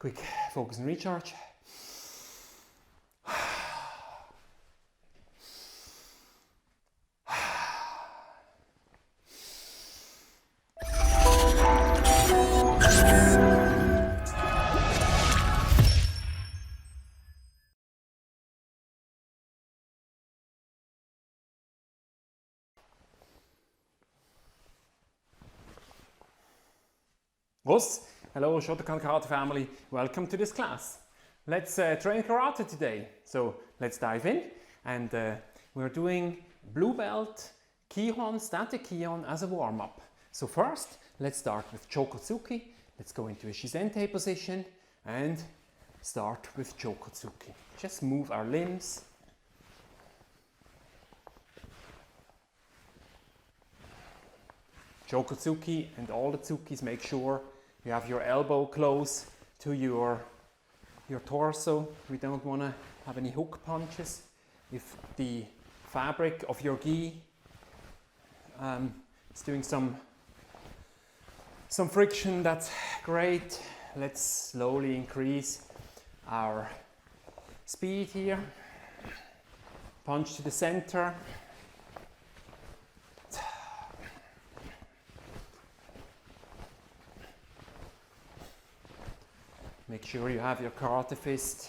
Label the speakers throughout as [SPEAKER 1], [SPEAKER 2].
[SPEAKER 1] Quick focus and recharge. Hello Shotokan Karate family, welcome to this class. Let's train karate today. So let's dive in, and we're doing blue belt Kihon, static Kihon as a warm-up. So first, let's start with Chokotsuki. Let's go into a Shizente position and start with Chokotsuki. Just move our limbs. Chokotsuki and all the tsukis, make sure you have your elbow close to your torso. We don't want to have any hook punches. If the fabric of your gi is doing some friction, that's great. Let's slowly increase our speed here. Punch to the center. Make sure you have your karate fist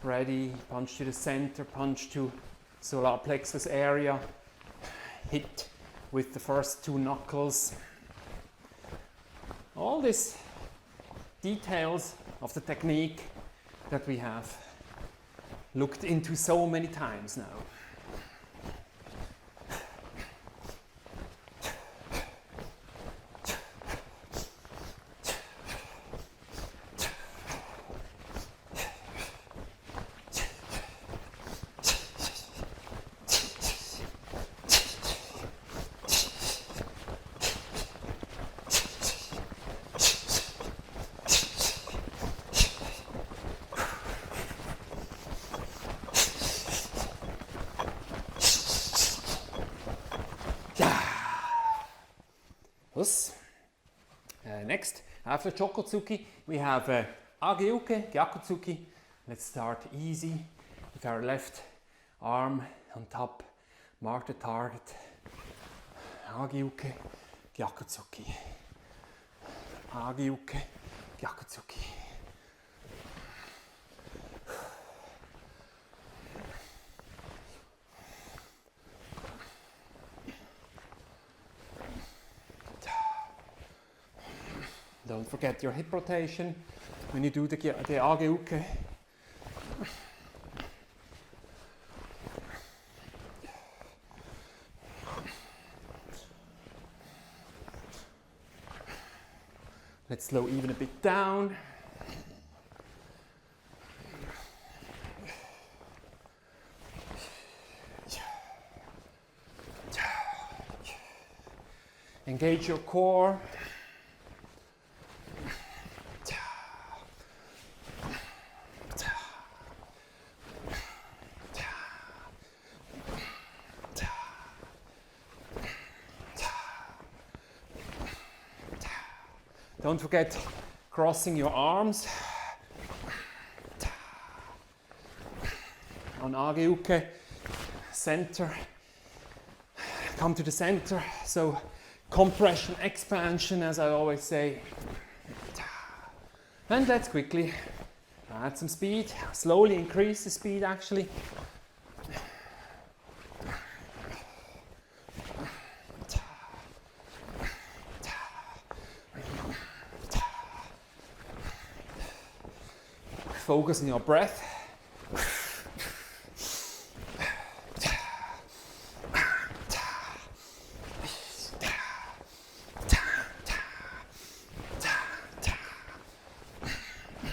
[SPEAKER 1] ready. Punch to the center, punch to solar plexus area. Hit with the first two knuckles. All these details of the technique that we have looked into so many times now. Next, after Chokotsuki, we have Age Uke, Gyaku. Let's start easy with our left arm on top, mark the target. Age Uke, Gyaku. Age Uke, Gyaku. Don't forget your hip rotation when you do the Age Uke. Let's slow even a bit down. Engage your core. Don't forget crossing your arms. On Age Uke, center, come to the center. So compression, expansion, as I always say. And let's quickly add some speed, slowly increase the speed actually. Focus on your breath.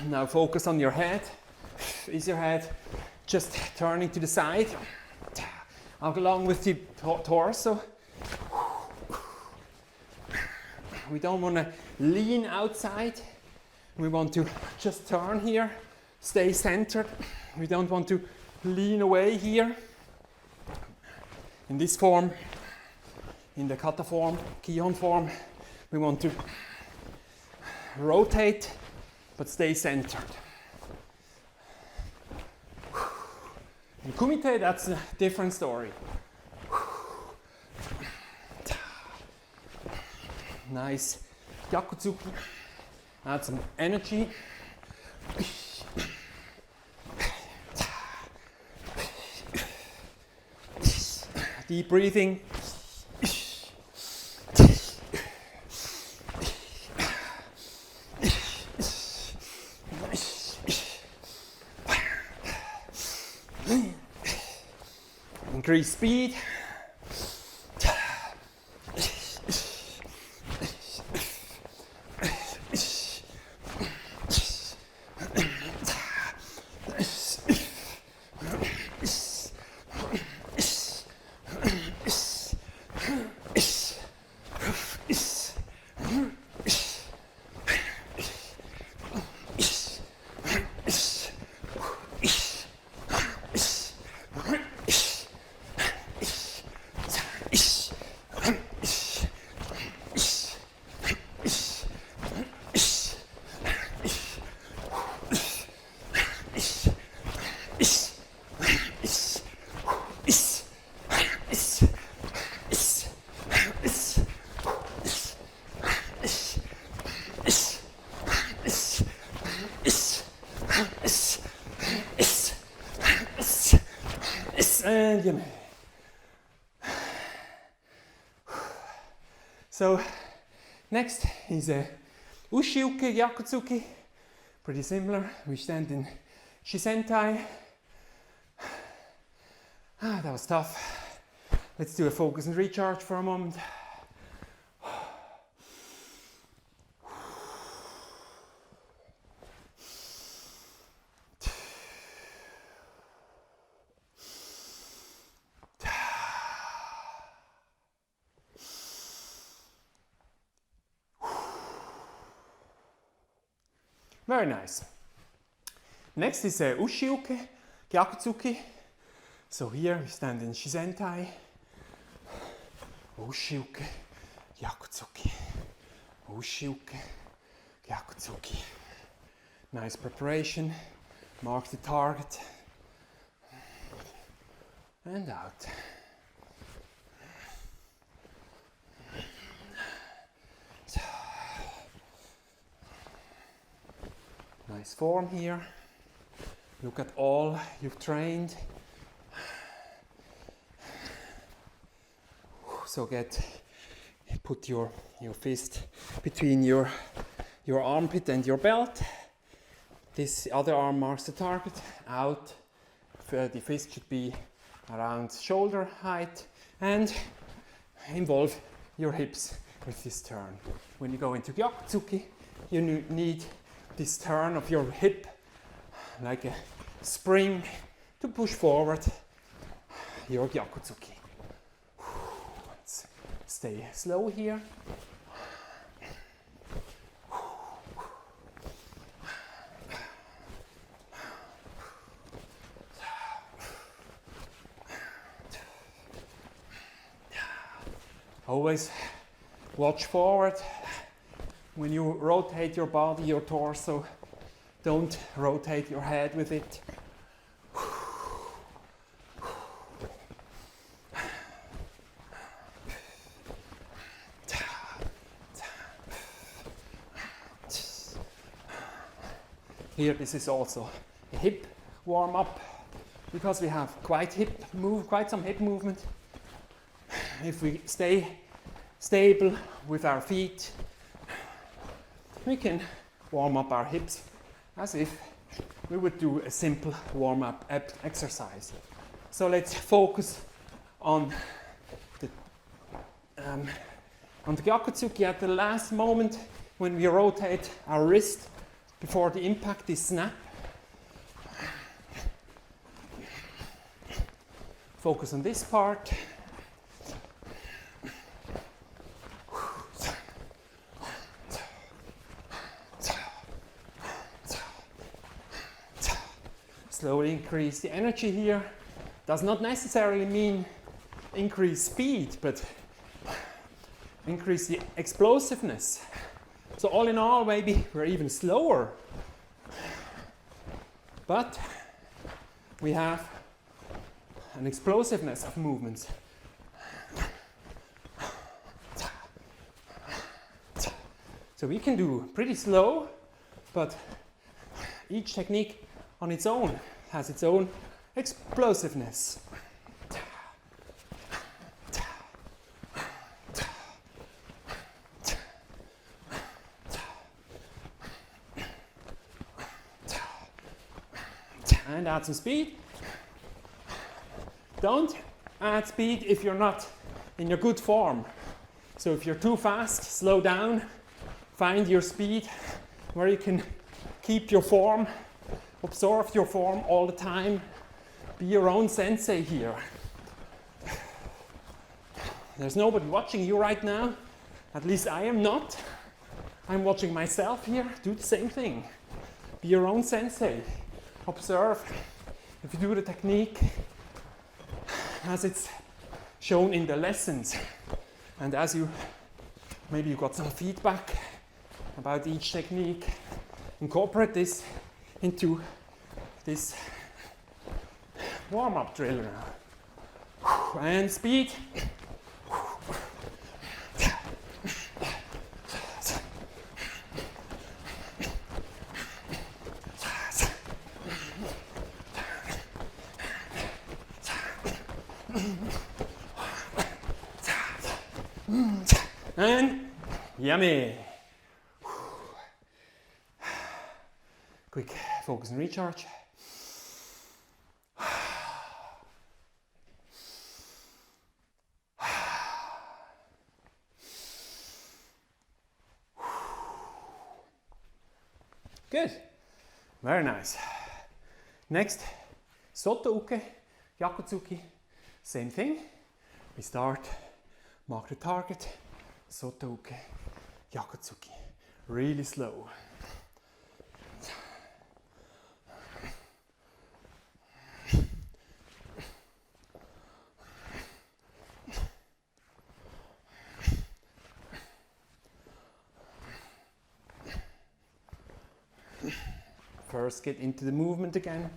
[SPEAKER 1] Now focus on your head. Is your head just turning to the side along with the torso? We don't want to lean outside. We want to just turn here. Stay centered. We don't want to lean away here. In this form, in the kata form, Kihon form, we want to rotate but stay centered. In kumite, that's a different story. Nice Gyaku Zuki. Add some energy. Deep breathing. Increase speed. And you may. So next is a Uchi Uke Nukite. Pretty similar. We stand in Shisentai. That was tough. Let's do a focus and recharge for a moment. Very nice. Next is a Uchi Uke Nukite. So here we stand in Shisentai. Uchi Uke Nukite. Uchi Uke Nukite. Nice preparation. Mark the target. And out. Nice form here. Look at all you've trained. So put your fist between your armpit and your belt. This other arm marks the target. Out. The fist should be around shoulder height and involve your hips with this turn. When you go into Gyaku, you need this turn of your hip like a spring to push forward your Gyaku. Let's stay slow here. Always watch forward. When you rotate your body, your torso, don't rotate your head with it. Here, this is also a hip warm-up because we have quite some hip movement. If we stay stable with our feet, we can warm up our hips as if we would do a simple warm-up exercise. So let's focus on the Gyaku at the last moment when we rotate our wrist before the impact is snap. Focus on this part. Slowly increase the energy here. Does not necessarily mean increase speed, but increase the explosiveness. So all in all, maybe we're even slower but we have an explosiveness of movements. So we can do pretty slow, but each technique on its own has its own explosiveness. And add some speed. Don't add speed if you're not in your good form. So if you're too fast, slow down. Find your speed where you can keep your form, observe your form all the time. Be your own sensei here. There's nobody watching you right now. At least I am not. I'm watching myself here. Do the same thing. Be your own sensei. Observe if you do the technique as it's shown in the lessons, and as you maybe you got some feedback about each technique, incorporate this into this warm-up drill now. And speed. And yummy. Quick focus and recharge. Good. Very nice. Next, Soto Uke, Gyaku. Same thing. We start, mark the target, Soto Uke, Gyaku. Really slow. First, get into the movement again.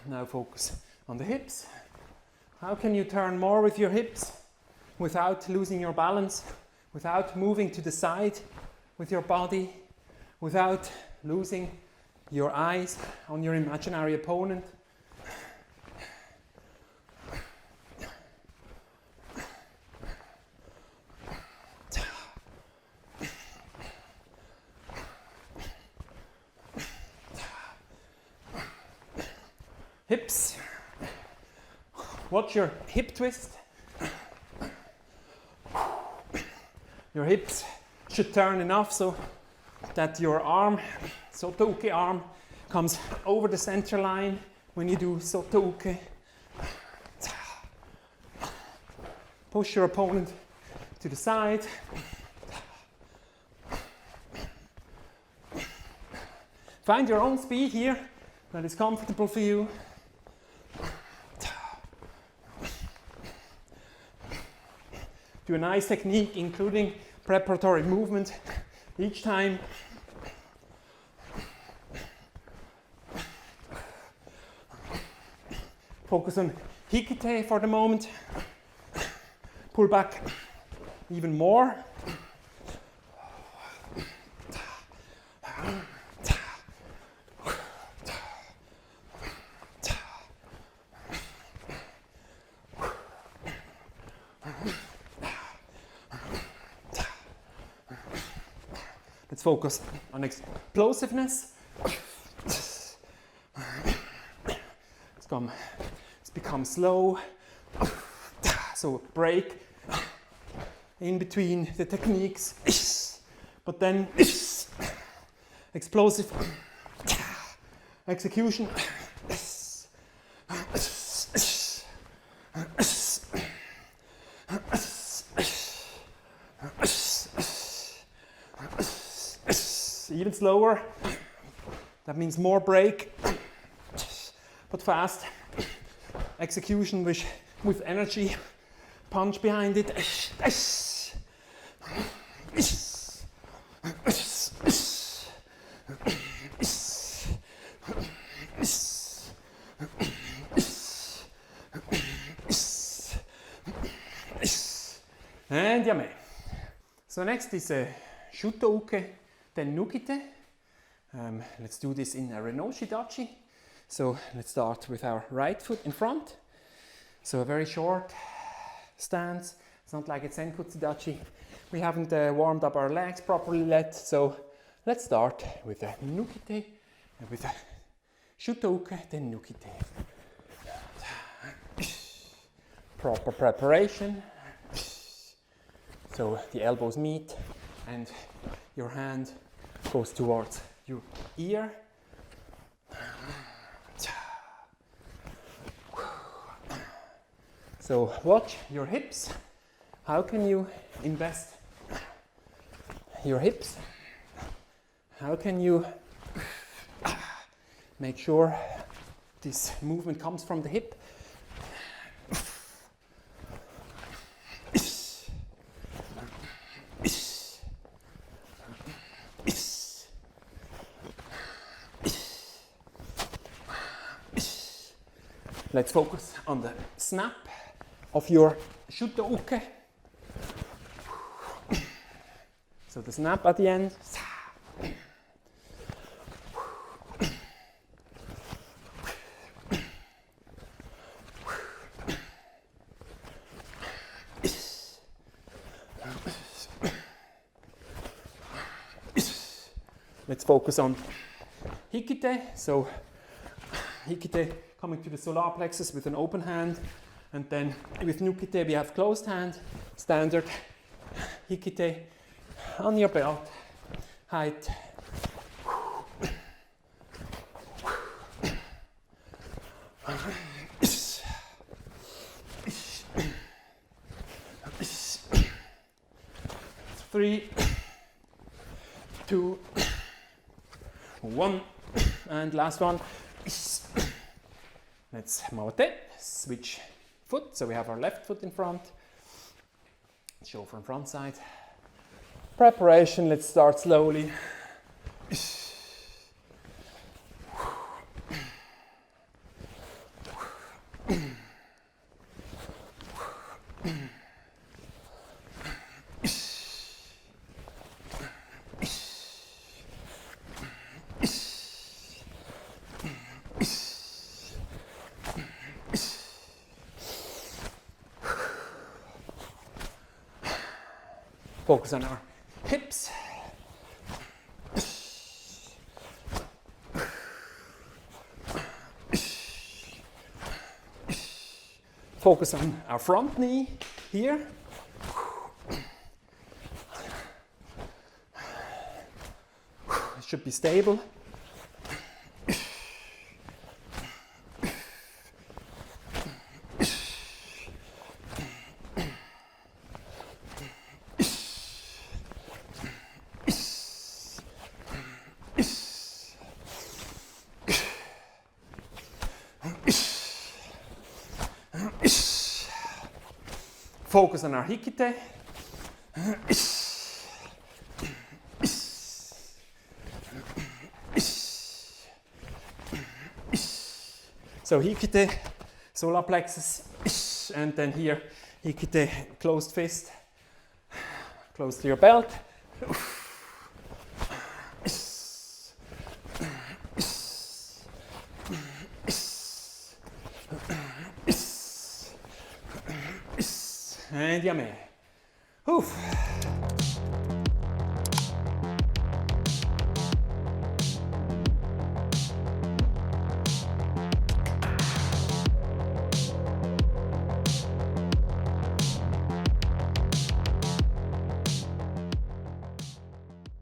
[SPEAKER 1] Now focus on the hips. How can you turn more with your hips without losing your balance, without moving to the side with your body, without losing your eyes on your imaginary opponent? Hips. Watch your hip twist. Your hips should turn enough so that your arm, Soto Uke arm, comes over the center line when you do Soto Uke. Push your opponent to the side. Find your own speed here that is comfortable for you. Do a nice technique, including preparatory movement each time. Focus on Hikite for the moment. Pull back even more. Let's focus on explosiveness. It's become slow. So break in between the techniques, but then explosive execution. Even slower. That means more break, but fast execution with energy, punch behind it. So next is a Shuto Uke Nukite. Let's do this in a Renoshi Dachi. So let's start with our right foot in front. So a very short stance. It's not like a Senkutsu Dachi. We haven't warmed up our legs properly yet. So let's start with a Nukite and with a Shuto Uke Nukite. Proper preparation. So the elbows meet and your hand goes towards your ear. So watch your hips. How can you invest your hips? How can you make sure this movement comes from the hip? Let's focus on the snap of your Shuto Uke. So the snap at the end. Let's focus on Hikite. So Hikite coming to the solar plexus with an open hand, and then with Nukite we have closed hand, standard Hikite on your belt, height. Three, 2, 1, and last one. Let's maote, switch foot, so we have our left foot in front. Show from front side. Preparation, let's start slowly. Focus on our hips. Focus on our front knee here. It should be stable. Focus on our Hikite. So Hikite, solar plexus, and then here Hikite, closed fist, close to your belt. And yame. Oof.